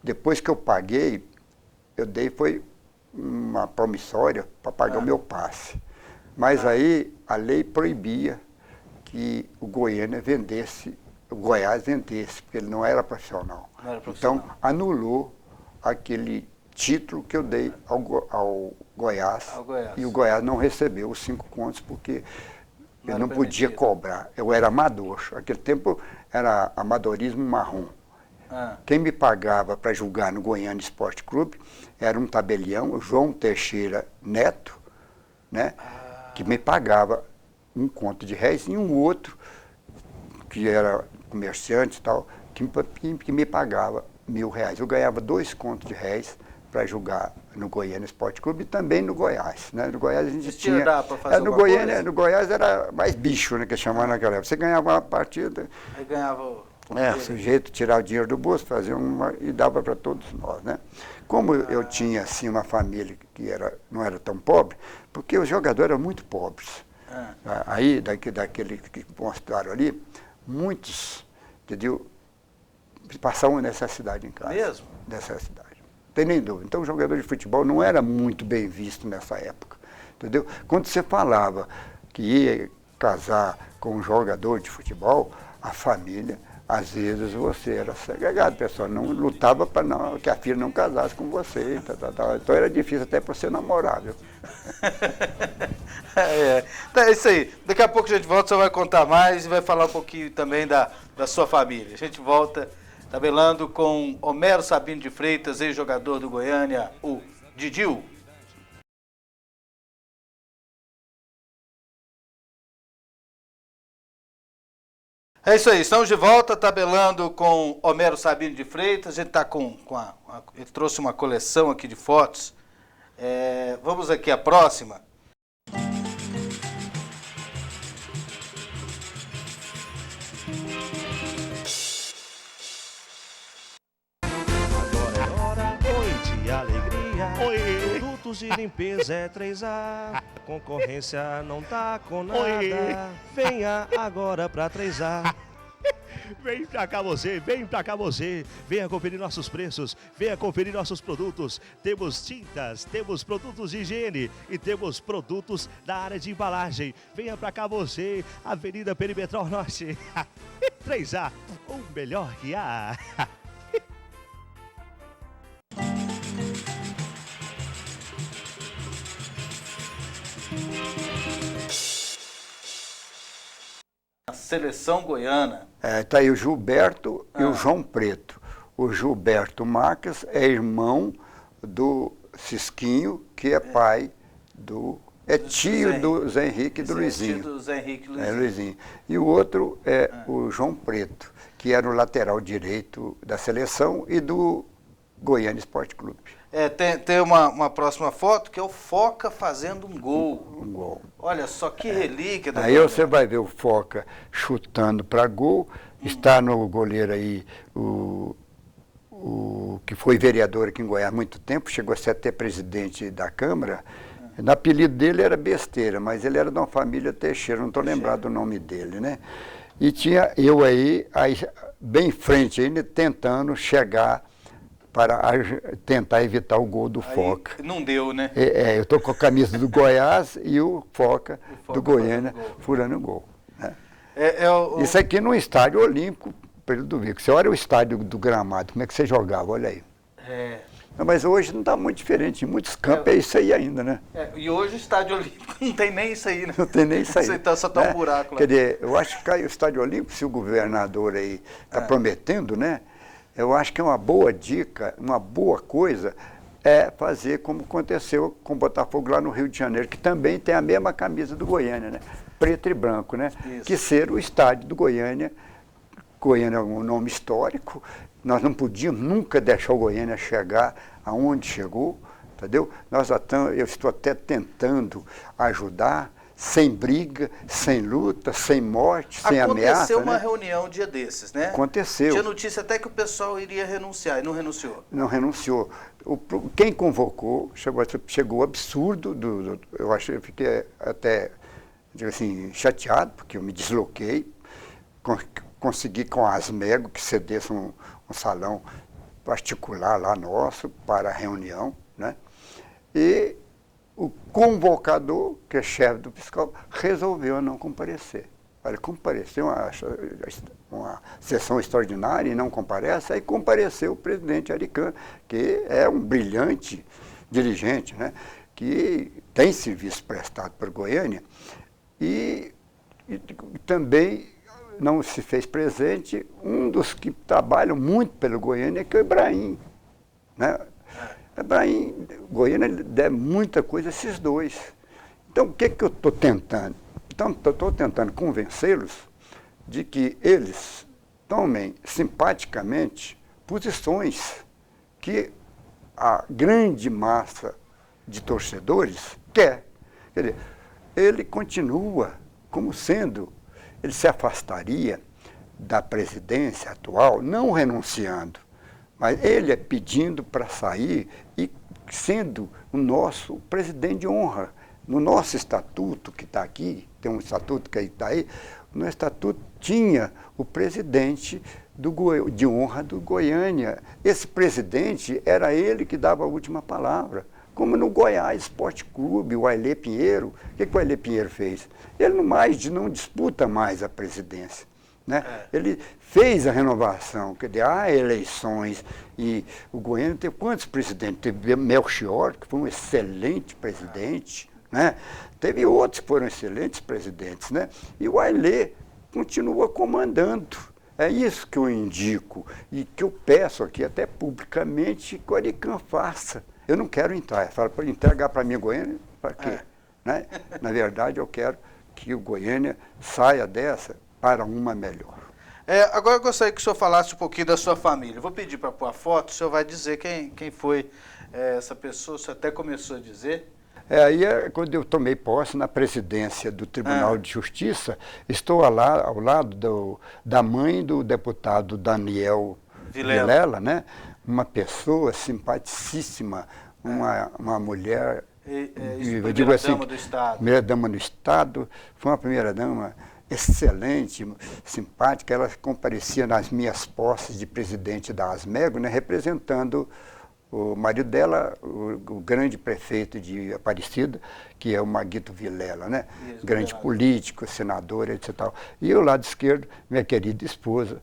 depois que eu paguei, eu dei foi uma promissória para pagar o meu passe. Mas aí a lei proibia que o Goiânia vendesse, o Goiás vendesse, porque ele não era profissional. Não era profissional. Então anulou aquele título que eu dei ao Goiás, e o Goiás não recebeu os 5 contos porque eu não podia cobrar. Eu era amador. Naquele tempo era amadorismo marrom. Quem me pagava para jogar no Goiânia Esporte Clube era um tabelião, o João Teixeira Neto, né? Que me pagava 1 conto de réis, e um outro, que era comerciante e tal, que me pagava R$1.000. Eu ganhava 2 contos de réis para jogar no Goiânia Esporte Clube e também no Goiás, né? No Goiás a gente tinha... No Goiás era mais bicho, né, que chamava naquela época. Você ganhava uma partida... Aí ganhava... o sujeito tirava o dinheiro do bolso, fazia uma e dava para todos nós, né? Como eu tinha, assim, uma família que não era tão pobre, porque os jogadores eram muito pobres. Aí, daquele que mostraram ali, muitos, entendeu, passavam necessidade em casa. Mesmo? Necessidade. Não tem nem dúvida. Então, o jogador de futebol não era muito bem visto nessa época, entendeu? Quando você falava que ia casar com um jogador de futebol, a família, às vezes você era segregado, o pessoal não lutava para que a filha não casasse com você. Então era difícil até para você namorar, viu? Então é isso aí. Daqui a pouco a gente volta, você vai contar mais e vai falar um pouquinho também da sua família. A gente volta tabelando com Homero Sabino de Freitas, ex-jogador do Goiânia, o Didil. É isso aí, estamos de volta, tabelando com Homero Sabino de Freitas. A gente está ele trouxe uma coleção aqui de fotos. Vamos aqui à próxima. Agora é hora, oi de alegria. Oi. Produtos de limpeza é 3A. Concorrência não tá com nada. Oi. Venha agora pra 3A. Vem pra cá você, venha conferir nossos preços, venha conferir nossos produtos. Temos tintas, temos produtos de higiene e temos produtos da área de embalagem. Venha pra cá você, Avenida Perimetral Norte. 3A, o melhor que há. A seleção goiana. Está aí o Gilberto e o João Preto. O Gilberto Marques é irmão do Cisquinho, que é pai é tio do Zé Henrique e do Luizinho. Tio do Zé Henrique e Luizinho. E o outro é o João Preto, que era o lateral direito da seleção e do Goiânia Esporte Clube. Tem uma próxima foto que é o Foca fazendo um gol. Um gol. Olha só que relíquia. Aí você vai ver o Foca chutando para gol. Está no goleiro aí o que foi vereador aqui em Goiás há muito tempo, chegou a ser até presidente da Câmara. O apelido dele era Besteira, mas ele era de uma família Teixeira, não estou lembrado o nome dele, né? E tinha eu aí bem em frente ainda, tentando chegar para tentar evitar o gol do Foca. Não deu, né? Eu estou com a camisa do Goiás e o Foca do Goiânia furando o gol. Né? Isso aqui no estádio olímpico, período do Vico. Você olha o estádio do Gramado, como é que você jogava, olha aí. Não, mas hoje não está muito diferente, em muitos campos é isso aí ainda, né? E hoje o estádio olímpico não tem nem isso aí, né? Não tem nem isso aí. Só tá um buraco lá. Quer dizer, eu acho que o estádio olímpico, se o governador aí está prometendo, né? Eu acho que é uma boa dica, uma boa coisa, é fazer como aconteceu com o Botafogo lá no Rio de Janeiro, que também tem a mesma camisa do Goiânia, né? Preto e branco, né? Isso. Que ser o estádio do Goiânia. Goiânia é um nome histórico, nós não podíamos nunca deixar o Goiânia chegar aonde chegou, entendeu? Eu estou até tentando ajudar, sem briga, sem luta, sem morte, sem ameaça. Aconteceu uma reunião um dia desses, né? Aconteceu. Tinha notícia até que o pessoal iria renunciar e não renunciou. Não renunciou. Quem convocou chegou absurdo, eu fiquei até, digo assim, chateado, porque eu me desloquei, consegui com a Asmego que cedesse um salão particular lá nosso para a reunião, né? E o convocador, que é chefe do fiscal, resolveu não comparecer. Ele compareceu uma sessão extraordinária e não comparece, aí compareceu o presidente Arican, que é um brilhante dirigente, né? Que tem serviço prestado para Goiânia e também não se fez presente um dos que trabalham muito pelo Goiânia, que é o Ibrahim, né? Ibrahim, Goiânia deve muita coisa a esses dois. Então, o que eu estou tentando? Então, estou tentando convencê-los de que eles tomem simpaticamente posições que a grande massa de torcedores quer. Quer dizer, ele continua como sendo, ele se afastaria da presidência atual, não renunciando, mas ele é pedindo para sair e sendo o nosso presidente de honra. No nosso estatuto, que está aqui, tem um estatuto que está aí, no estatuto tinha o presidente de honra do Goiânia. Esse presidente era ele que dava a última palavra. Como no Goiás Esporte Clube, o Ailê Pinheiro. O que o Ailê Pinheiro fez? Ele não disputa mais a presidência. Né? Ele fez a renovação, quer dizer, há eleições, e o Goiânia teve quantos presidentes? Teve Melchior, que foi um excelente presidente, né? Teve outros que foram excelentes presidentes, né? E o Ailê continua comandando. É isso que eu indico e que eu peço aqui até publicamente que o Arican faça. Eu não quero entrar, eu falo, para entregar para mim Goiânia, para quê? Né? Na verdade, eu quero que o Goiânia saia dessa para uma melhor. Agora eu gostaria que o senhor falasse um pouquinho da sua família. Eu vou pedir para pôr a foto, o senhor vai dizer quem foi essa pessoa, o senhor até começou a dizer. Aí, quando eu tomei posse na presidência do Tribunal de Justiça, estou ao lado da mãe do deputado Daniel Vilela, né? Uma pessoa simpaticíssima, uma mulher, eu digo assim, primeira-dama do Estado. Primeira-dama do Estado, foi uma primeira-dama excelente, simpática. Ela comparecia nas minhas posses de presidente da Asmego, né? Representando o marido dela, o grande prefeito de Aparecida, que é o Maguito Vilela, né? Isso, grande político, senador, etc. E o lado esquerdo, minha querida esposa,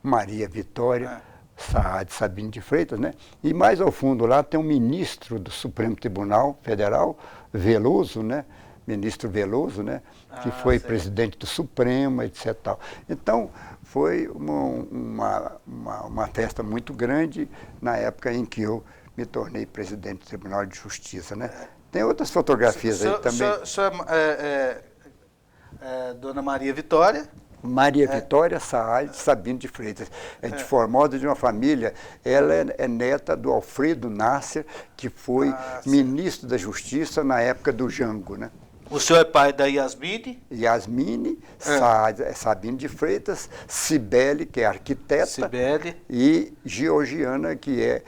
Maria Vitória Saad Sabino de Freitas, né? E mais ao fundo lá tem um ministro do Supremo Tribunal Federal, Veloso, né? Ministro Veloso, né? Que foi presidente do Supremo, etc. Então, foi uma festa muito grande na época em que eu me tornei presidente do Tribunal de Justiça, né? Tem outras fotografias aí também. Dona Maria Vitória? Maria Vitória Saad Sabino de Freitas, é de Formosa, de uma família, ela é neta do Alfredo Nasser, que foi ministro da Justiça na época do Jango, né? O senhor é pai da Yasmine? Yasmine Saad Sabino de Freitas, Cibele, que é arquiteta, Cibele. E Georgiana, que é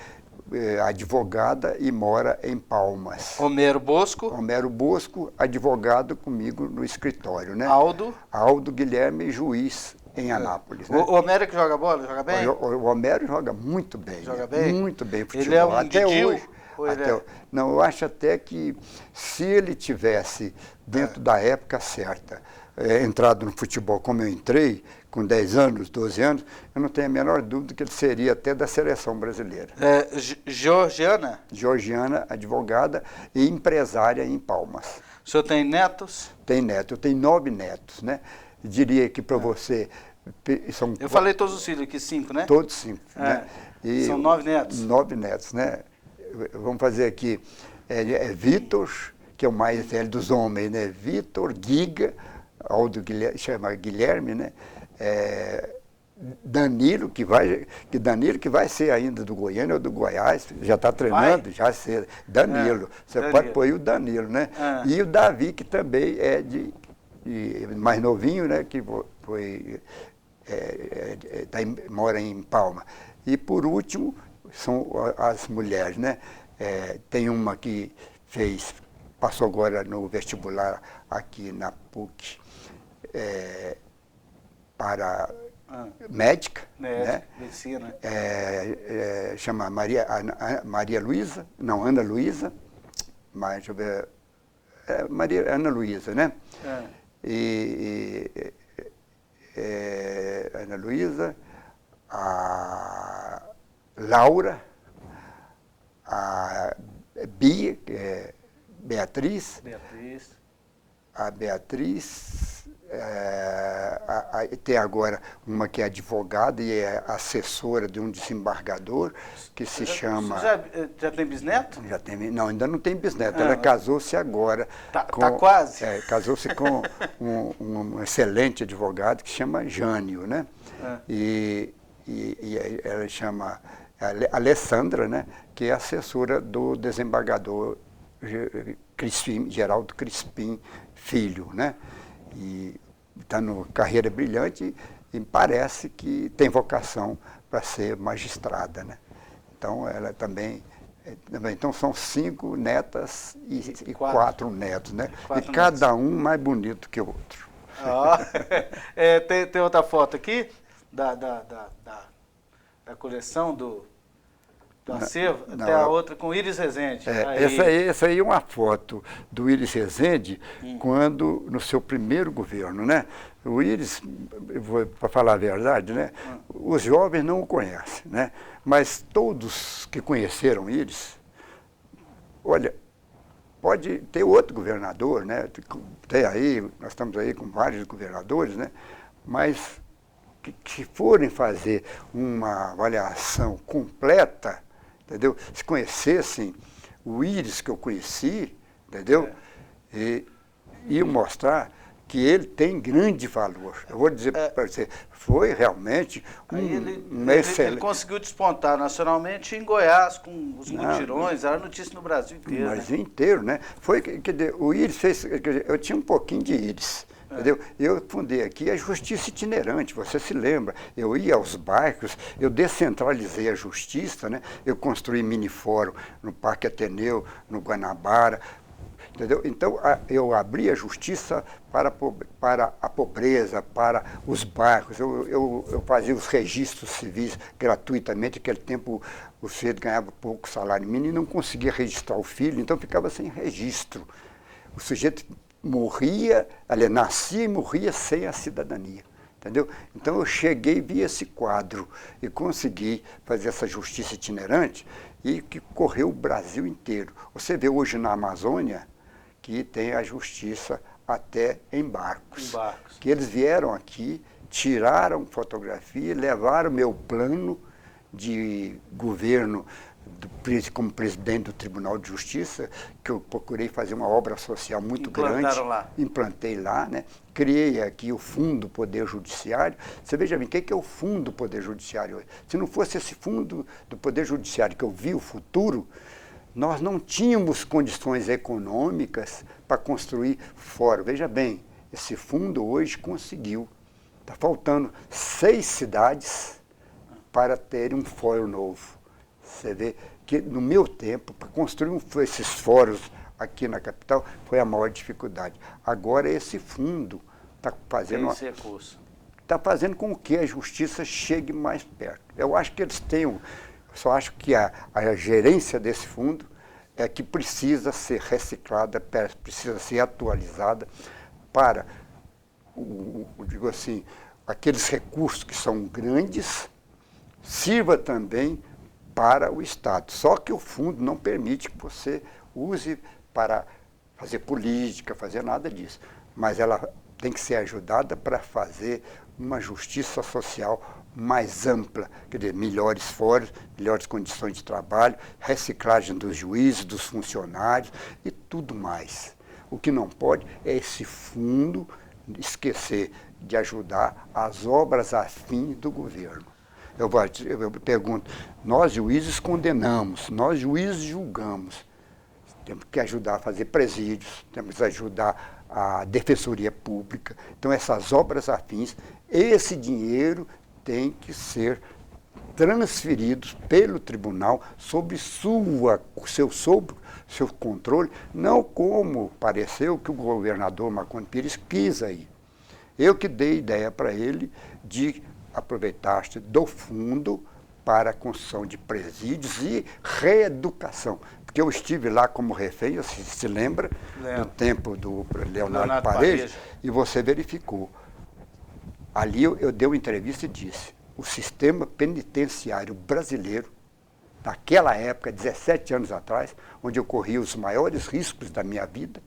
advogada e mora em Palmas. Homero Bosco. Homero Bosco, advogado comigo no escritório, né? Aldo. Aldo Guilherme, juiz em Anápolis. Né? O Homero que joga bola, joga bem? O Homero joga muito bem. Joga bem? Muito bem futebol. Ele é um até Didil, hoje. Não, eu acho até que se ele tivesse, dentro da época certa, entrado no futebol como eu entrei, com 10 anos, 12 anos, eu não tenho a menor dúvida que ele seria até da seleção brasileira. Georgiana? Georgiana, advogada e empresária em Palmas. O senhor tem netos? Tem neto, eu tenho 9 netos, né? Diria que para você... São eu falei todos os filhos aqui, 5, né? Todos 5, né? E são 9 netos? 9 netos, né? Vamos fazer aqui, Vitor, que é o mais velho dos homens, né? Vitor, Giga, Aldo Guilherme, chama Guilherme, né? Danilo que vai ser ainda do Goiânia ou do Goiás, já está treinando, já sei. Danilo, você pode pôr aí o Danilo, né? E o Davi, que também é de mais novinho, né? Que mora em Palma. E por último, são as mulheres, né? Tem uma que passou agora no vestibular aqui na PUC, para médica, né? Medicina. Chama Maria Luísa, não, Ana Luísa, mas deixa eu ver, Ana Luísa, né? Ana Luísa, a Laura, a Bia, que é Beatriz. A Beatriz, tem agora uma que é advogada e é assessora de um desembargador, que se chama... Você já tem bisneto? Já tem, não, ainda não tem bisneto, ela casou-se agora. Tá quase? Casou-se com um excelente advogado que chama Jânio, né? E ela chama Alessandra, né? Que é assessora do desembargador Geraldo Crispim Filho, né? E está numa carreira brilhante e parece que tem vocação para ser magistrada, né? Então, ela também... Então, são 5 netas e 4 netos, né? E cada um mais bonito que o outro. Tem outra foto aqui da coleção do acervo, até a outra com Iris Rezende. Essa aí é uma foto do Iris Rezende quando, no seu primeiro governo, né? O Iris, para falar a verdade, né? Os jovens não o conhecem, né? Mas todos que conheceram Iris, olha, pode ter outro governador, né? Nós estamos aí com vários governadores, né? Mas que forem fazer uma avaliação completa, entendeu? Se conhecessem o Iris que eu conheci, entendeu? E mostrar que ele tem grande valor. Eu vou dizer para você, foi realmente um excelente... Ele conseguiu despontar nacionalmente em Goiás, com os mutirões, era notícia no Brasil inteiro. No Brasil inteiro, né? O Iris fez... Eu tinha um pouquinho de Iris. Entendeu? Eu fundei aqui a justiça itinerante, você se lembra. Eu ia aos bairros, eu descentralizei a justiça, né? Eu construí minifórum no Parque Ateneu, no Guanabara, entendeu? Então, eu abri a justiça para a pobreza, para os bairros. Eu fazia os registros civis gratuitamente, naquele tempo o sujeito ganhava pouco salário mínimo e não conseguia registrar o filho, então ficava sem registro. O sujeito morria, nascia e morria sem a cidadania, entendeu? Então eu cheguei, vi esse quadro e consegui fazer essa justiça itinerante e que correu o Brasil inteiro. Você vê hoje na Amazônia que tem a justiça até em barcos. Que eles vieram aqui, tiraram fotografia, levaram meu plano de governo como presidente do Tribunal de Justiça, que eu procurei fazer uma obra social muito Implantaram grande. lá. Implantei lá, né? Criei aqui o Fundo do Poder Judiciário. Você veja bem, o que é o Fundo do Poder Judiciário hoje? Se não fosse esse Fundo do Poder Judiciário que eu vi o futuro, nós não tínhamos condições econômicas para construir fórum. Veja bem, esse fundo hoje conseguiu. Está faltando 6 cidades para terem um fórum novo. Você vê que no meu tempo, para construir esses fóruns aqui na capital, foi a maior dificuldade. Agora esse fundo está fazendo, fazendo com que a justiça chegue mais perto. Eu acho que eles têm, só acho que a gerência desse fundo é que precisa ser reciclada, precisa ser atualizada para, digo assim, aqueles recursos que são grandes, sirva também para o Estado. Só que o fundo não permite que você use para fazer política, fazer nada disso. Mas ela tem que ser ajudada para fazer uma justiça social mais ampla, quer dizer, melhores fóruns, melhores condições de trabalho, reciclagem dos juízes, dos funcionários e tudo mais. O que não pode é esse fundo esquecer de ajudar as obras afins do governo. Eu pergunto, nós juízes condenamos, nós juízes julgamos. Temos que ajudar a fazer presídios, temos que ajudar a defensoria pública. Então, essas obras afins, esse dinheiro tem que ser transferido pelo tribunal sob seu controle, não como pareceu que o governador Marconi Pires quis aí. Eu que dei ideia para ele de aproveitar-se do fundo para a construção de presídios e reeducação. Porque eu estive lá como refém, você se lembra, do tempo do Leonardo Pareja, e você verificou. Ali eu dei uma entrevista e disse, o sistema penitenciário brasileiro, naquela época, 17 anos atrás, onde eu corri os maiores riscos da minha vida,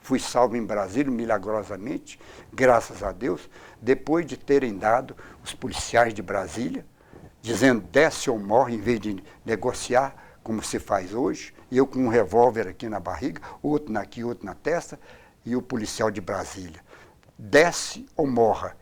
fui salvo em Brasília milagrosamente, graças a Deus, depois de terem dado os policiais de Brasília, dizendo desce ou morre, em vez de negociar, como se faz hoje, e eu com um revólver aqui na barriga, outro aqui, outro na testa, e o policial de Brasília. Desce ou morre.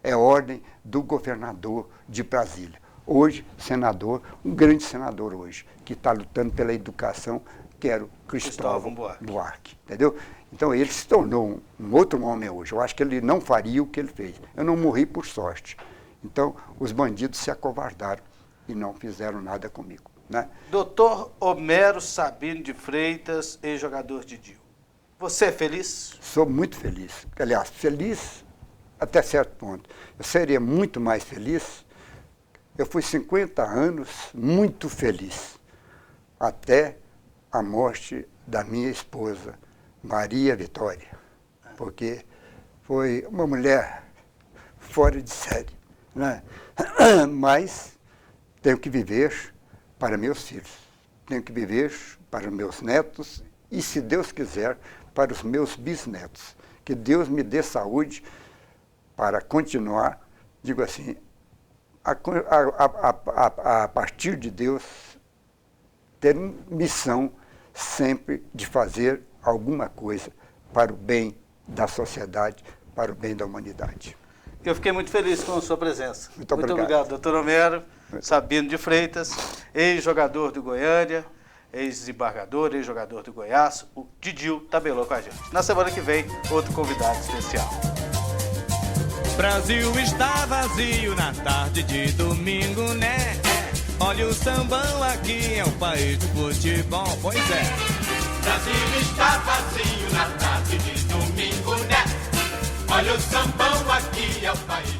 É ordem do governador de Brasília. Hoje, senador, um grande senador hoje, que está lutando pela educação, que era o Cristóvão Buarque, entendeu? Então ele se tornou um outro homem hoje. Eu acho que ele não faria o que ele fez. Eu não morri por sorte. Então os bandidos se acovardaram e não fizeram nada comigo, né? Doutor Homero Sabino de Freitas, ex-jogador de DIU. Você é feliz? Sou muito feliz. Aliás, feliz até certo ponto. Eu seria muito mais feliz. Eu fui 50 anos muito feliz, até a morte da minha esposa, Maria Vitória, porque foi uma mulher fora de série, né? Mas tenho que viver para meus filhos, tenho que viver para meus netos e, se Deus quiser, para os meus bisnetos. Que Deus me dê saúde para continuar, digo assim, a partir de Deus, ter missão sempre de fazer alguma coisa para o bem da sociedade, para o bem da humanidade. Eu fiquei muito feliz com a sua presença. Muito obrigado, doutor Homero Sabino de Freitas, ex-jogador do Goiânia, ex-desembargador, ex-jogador do Goiás. O Didio tabelou com a gente. Na semana que vem, outro convidado especial. Brasil está vazio na tarde de domingo, né? Olha o sambão aqui, é o país do futebol, pois é. Brasil está vazio na tarde de domingo, né? Olha o sambão aqui, é o país